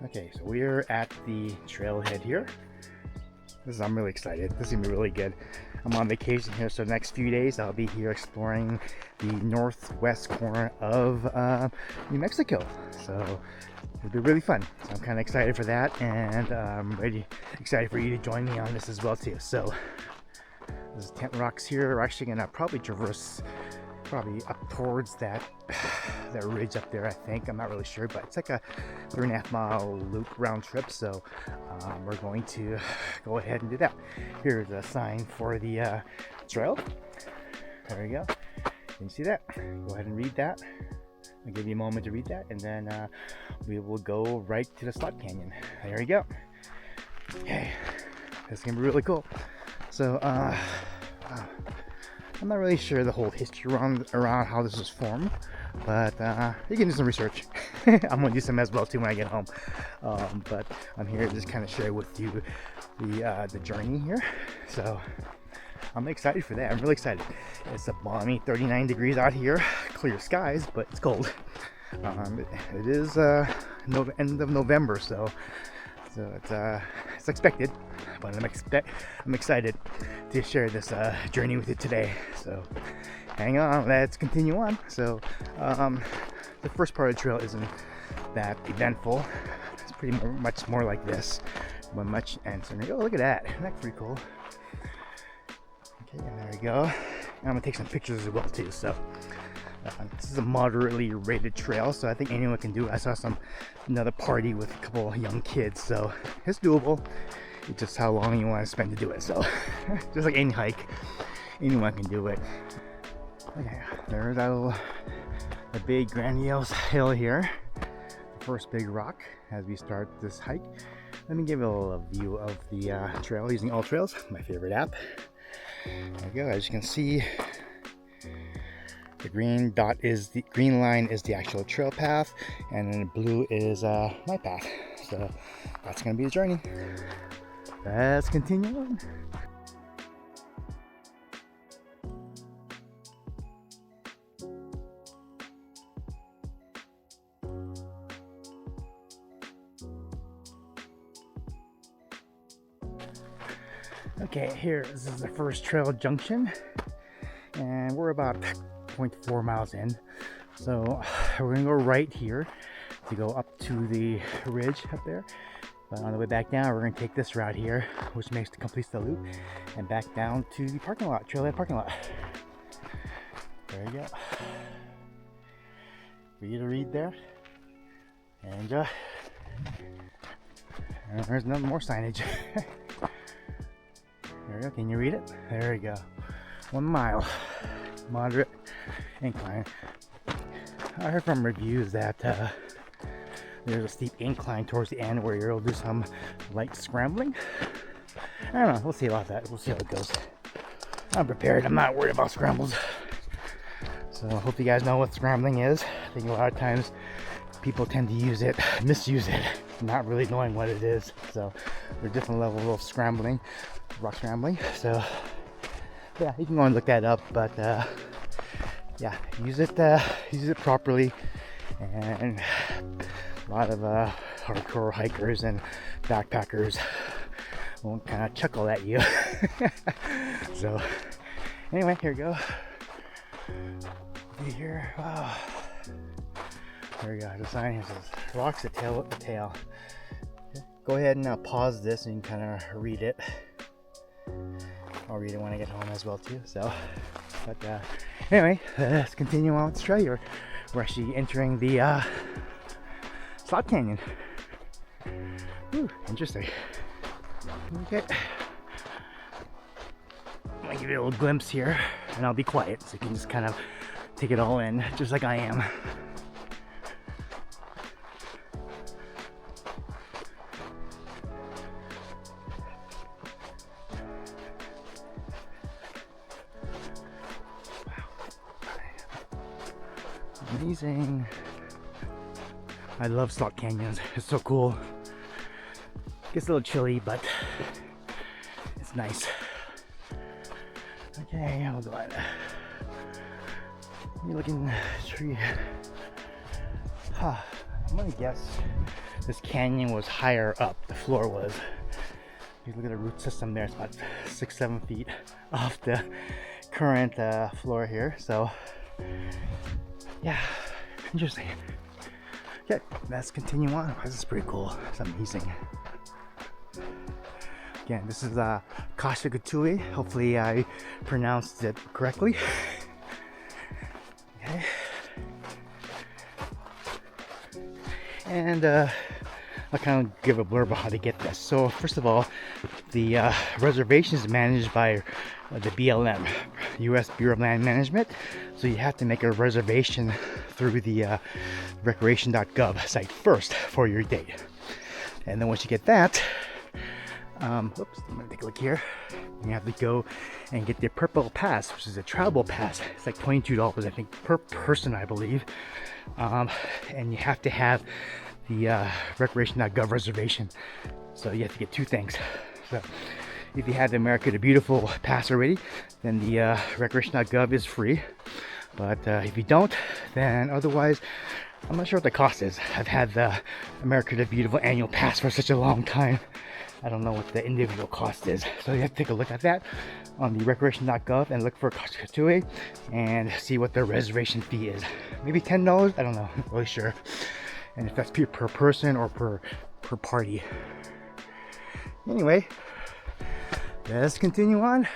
Okay, so we're at the trailhead here. I'm really excited. This is gonna be really good. I'm on vacation here, so the next few days I'll be here exploring the northwest corner of New Mexico. So it'll be really fun. So I'm kind of excited for that, and I'm excited for you to join me on this as well too. So there's tent rocks here. We're actually gonna probably traverse up towards that ridge up there, I think. I'm not really sure, but it's like a 3.5 mile loop round trip, so we're going to go ahead and do that. Here's a sign for the trail. There we go. Can you see that? Go ahead and read that. I'll give you a moment to read that, and then we will go right to the slot canyon. There we go. Okay, this is gonna be really cool. So I'm not really sure the whole history around how this was formed, but you can do some research. I'm gonna do some as well too when I get home. But I'm here to just kind of share with you the journey here. So I'm excited for that. I'm really excited. It's a balmy 39 degrees out here, clear skies, but it's cold. It is end of November, so it's expected, but I'm excited to share this journey with you today. So hang on, let's continue on. So the first part of the trail isn't that eventful. It's pretty much more like this, but and so oh, look at that, that's pretty cool. Okay, and there we go. And I'm gonna take some pictures as well too. So this is a moderately rated trail, so I think anyone can do it. I saw another party with a couple of young kids, so it's doable. It's just how long you want to spend to do it. So just like any hike, anyone can do it. Okay, there's the big grandiose hill here, the first big rock as we start this hike. Let me give you a little view of the trail using All Trails, my favorite app. There we go. As you can see, the green line is the actual trail path, and then the blue is my path. So that's gonna be the journey. Let's continue on. Okay, this is the first trail junction, and we're about 0.4 miles in. So we're gonna go right here to go up to the ridge up there. But on the way back down, we're gonna take this route here, which completes the loop, and back down to the parking lot, Trailhead parking lot. There you go. For you to read there. And there's no more signage. There we go. Can you read it? There we go. 1 mile. Moderate incline. I heard from reviews that there's a steep incline towards the end where you'll do some light scrambling. I don't know. We'll see about that. We'll see how it goes. I'm prepared. I'm not worried about scrambles. So I hope you guys know what scrambling is. I think a lot of times people tend to misuse it, not really knowing what it is. So there's different levels of scrambling, rock scrambling. So yeah, you can go and look that up, but yeah, use it properly. And a lot of hardcore hikers and backpackers won't kind of chuckle at you. So anyway, here we go. Here, wow. There we go. The sign here says rocks at tail with the tail. Okay. Go ahead and pause this and you can kind of read it. I'll read it when I get home as well too. So, but anyway, let's continue on with the trail here. We're actually entering the slot canyon. Whew, interesting. Okay. I'm gonna give you a little glimpse here, and I'll be quiet so you can just kind of take it all in, just like I am. Amazing. I love slot canyons. It's so cool. Gets a little chilly, but it's nice. Okay, I'll go ahead. You're looking tree. I'm gonna guess this canyon was higher up, the floor was. You look at the root system there, it's about 6-7 feet off the current floor here. So yeah, interesting. Okay, let's continue on. This is pretty cool. It's amazing. Again, this is Kasha-Katuwe. Hopefully I pronounced it correctly. Okay. And I'll kind of give a blurb of how to get this. So first of all, the reservation is managed by the BLM, U.S. Bureau of Land Management. So you have to make a reservation through the recreation.gov site first for your date. And then once you get that, oops, I'm gonna take a look here. You have to go and get the purple pass, which is a travel pass. It's like $22, I think, per person, I believe. And you have to have the recreation.gov reservation. So you have to get two things. So if you have the America the Beautiful pass already, then the recreation.gov is free. But if you don't, then otherwise, I'm not sure what the cost is. I've had the America the Beautiful annual pass for such a long time. I don't know what the individual cost is. So you have to take a look at that on the recreation.gov and look for Kasha-Katuwe and see what the reservation fee is. Maybe $10, I don't know, I'm not really sure. And if that's per person or per party. Anyway, let's continue on.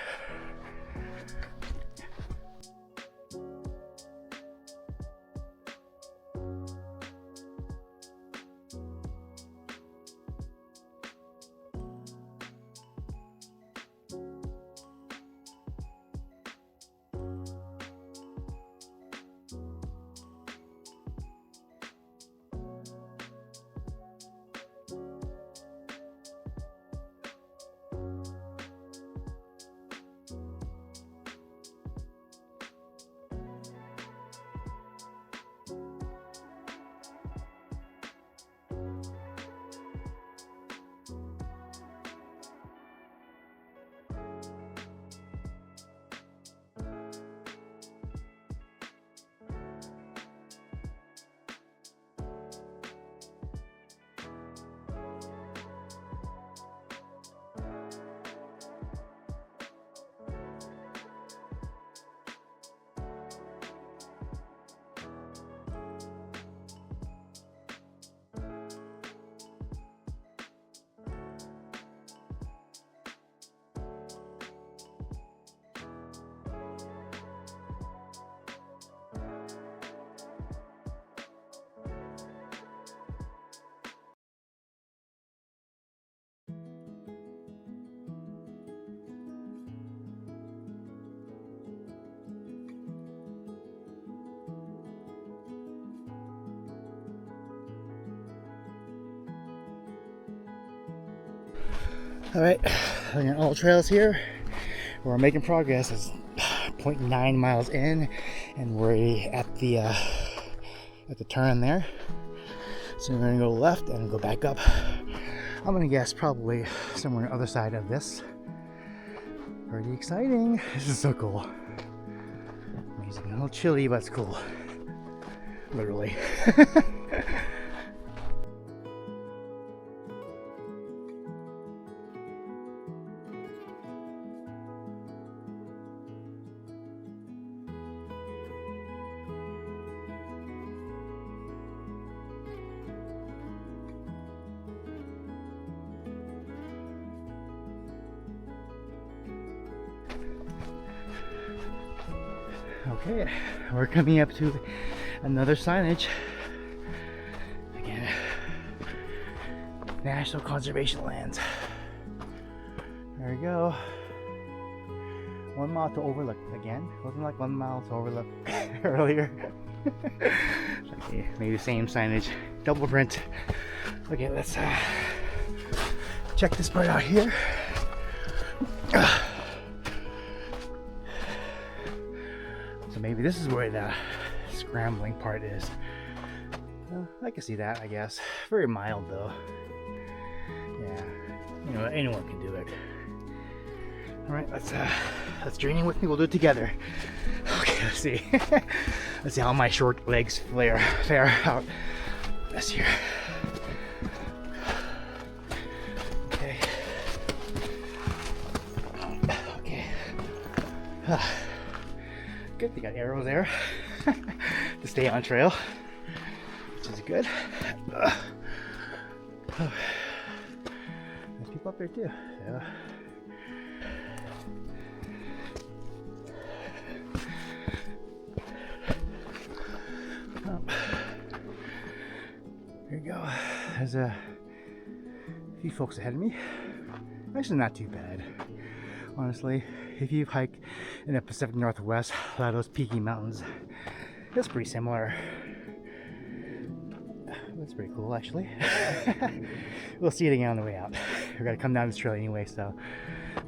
All right, all trails here. We're making progress. It's 0.9 miles in, and we're at the turn there. So we're gonna go left and go back up. I'm gonna guess probably somewhere on the other side of this. Pretty exciting. This is so cool. Amazing. A little chilly, but it's cool. Literally. Okay, we're coming up to another signage. Again, National Conservation Lands. There we go. 1 mile to overlook again. Wasn't like 1 mile to overlook earlier. Okay, maybe the same signage, double print. Okay, let's check this part out here. So maybe this is where the scrambling part is. I can see that, I guess. Very mild though. Yeah, you know, anyone can do it. All right, let's journey with me. We'll do it together. Okay, let's see. Let's see how my short legs fare out. Let's hear. Good, they got arrows there to stay on trail, which is good. There's people up there too. So. There you go. There's a few folks ahead of me. Actually, not too bad, honestly. If you hike in the Pacific Northwest, a lot of those peaky mountains, it's pretty similar. That's pretty cool, actually. We'll see it again on the way out. We're gonna come down this trail anyway, so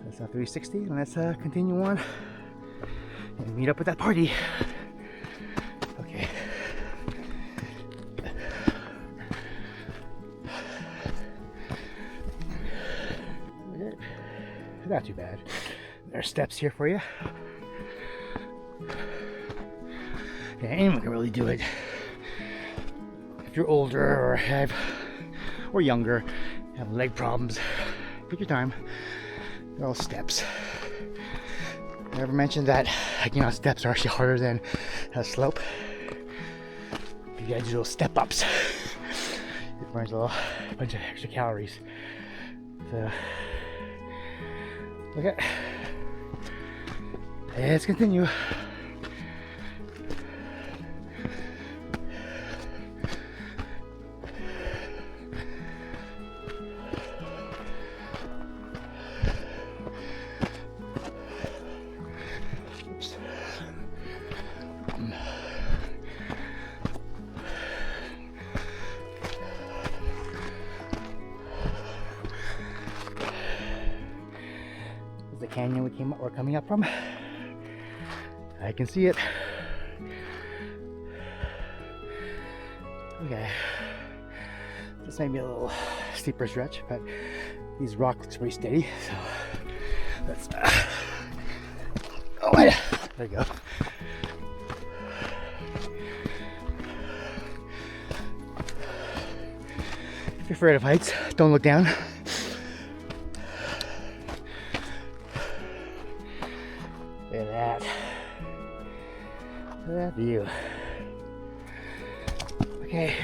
that's 360, and let's continue on and meet up with that party. Okay. Not too bad. There's steps here for you. Yeah, anyone can really do it. If you're older or younger, have leg problems, take your time. They're all steps. I ever mentioned that hiking on steps are actually harder than a slope? You gotta do those step ups. It burns a bunch of extra calories. So, okay, let's continue. The canyon we're coming up from. I can see it. Okay, this may be a little steeper stretch, but these rocks looks pretty steady, so let's oh yeah, there you go. If you're afraid of heights, don't look down. Look at that. Look at that view. Okay.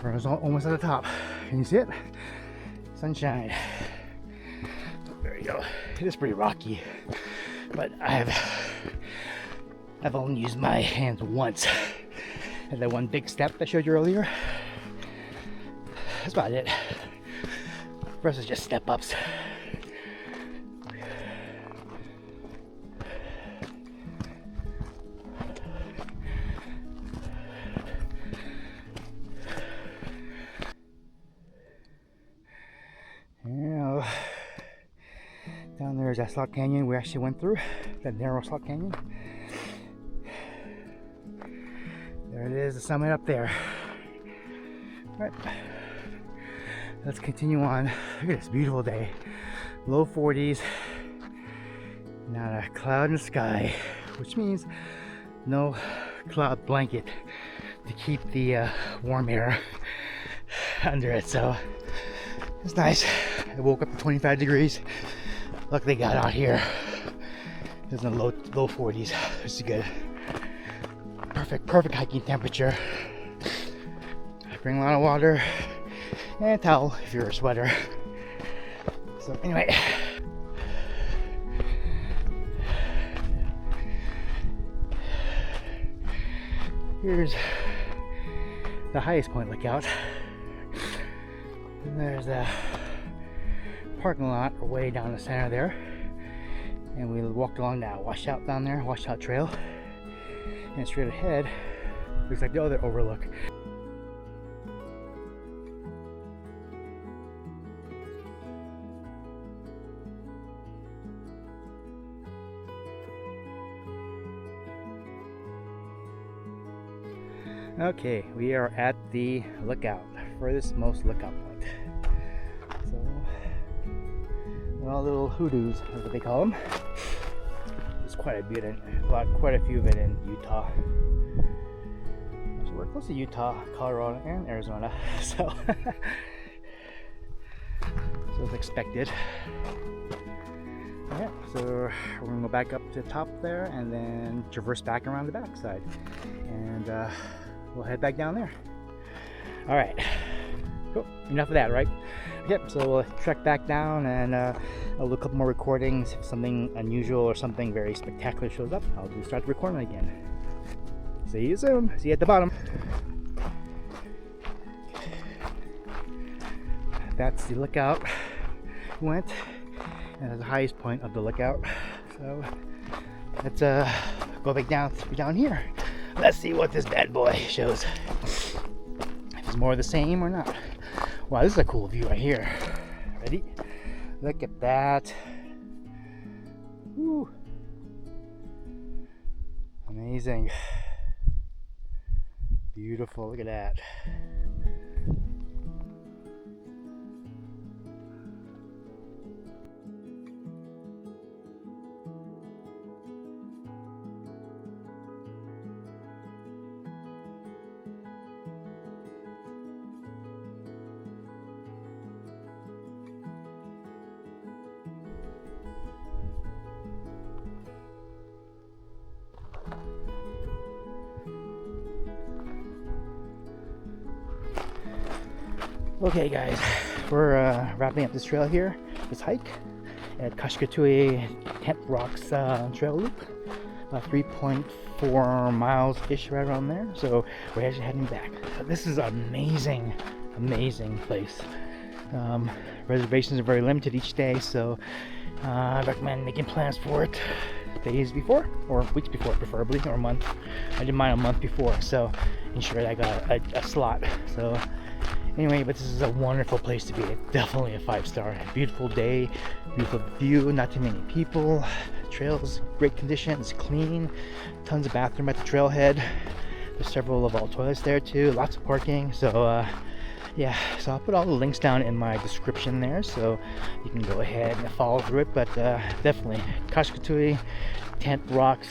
We're almost at the top. Can you see it? Sunshine. There you go. It is pretty rocky. But I've only used my hands once. At that one big step I showed you earlier. That's about it. The rest is just step ups. Down there is that slot canyon we actually went through, that narrow slot canyon. There it is, the summit up there. All right, let's continue on. Look at this beautiful day, low 40s, not a cloud in the sky, which means no cloud blanket to keep the warm air under it. So it's nice. I woke up to 25 degrees. Look, they got out here. It's in the low 40s. This is good. Perfect hiking temperature. Bring a lot of water and a towel if you're a sweater. So anyway, here's the highest point lookout. And there's the parking lot way down the center there, and we walked along that washout down there, washout trail, and straight ahead looks like the other overlook. Okay, we are at the lookout, furthest most lookout point. So, well, little hoodoos is what they call them. There's quite a few of it in Utah. So we're close to Utah, Colorado, and Arizona. So, so it's expected. Yeah, so we're gonna go back up to the top there and then traverse back around the back side, and we'll head back down there. All right, cool. Enough of that, right? Yep, so we'll trek back down, and I'll do a couple more recordings. If something unusual or something very spectacular shows up, I'll just start recording again. See you soon. See you at the bottom. That's the lookout went, and that's the highest point of the lookout. So let's go back down here. Let's see what this bad boy shows. If it's more of the same or not. Wow, this is a cool view right here. Ready? Look at that. Woo. Amazing. Beautiful. Look at that. Okay guys, we're wrapping up this trail here, this hike at Kasha-Katuwe Tent Rocks trail loop, about 3.4 miles ish, right around there. So we're actually heading back. So this is amazing place. Reservations are very limited each day, so I recommend making plans for it days before, or weeks before preferably, or a month. I did mine a month before, so ensure that I got a slot. So anyway, but this is a wonderful place to be. It's definitely a 5-star. Beautiful day, beautiful view, not too many people. Trails, great condition, it's clean. Tons of bathroom at the trailhead. There's several of all toilets there too. Lots of parking. So yeah, so I'll put all the links down in my description there, so you can go ahead and follow through it. But definitely Kasha-Katuwe Tent Rocks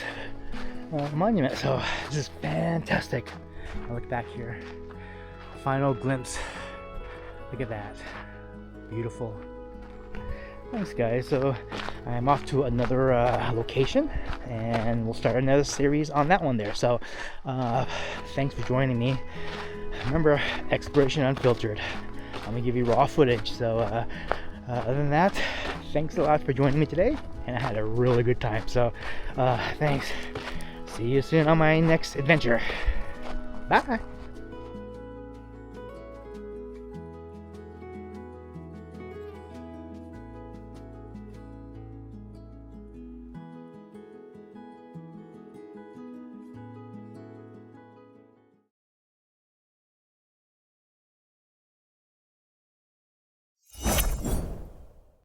Monument. So this is fantastic. I look back here. Final glimpse. Look at that. Beautiful. Thanks guys. So I'm off to another location, and we'll start another series on that one there. So thanks for joining me. Remember, exploration unfiltered. I'm gonna give you raw footage. So other than that, thanks a lot for joining me today, and I had a really good time. So thanks. See you soon on my next adventure. Bye.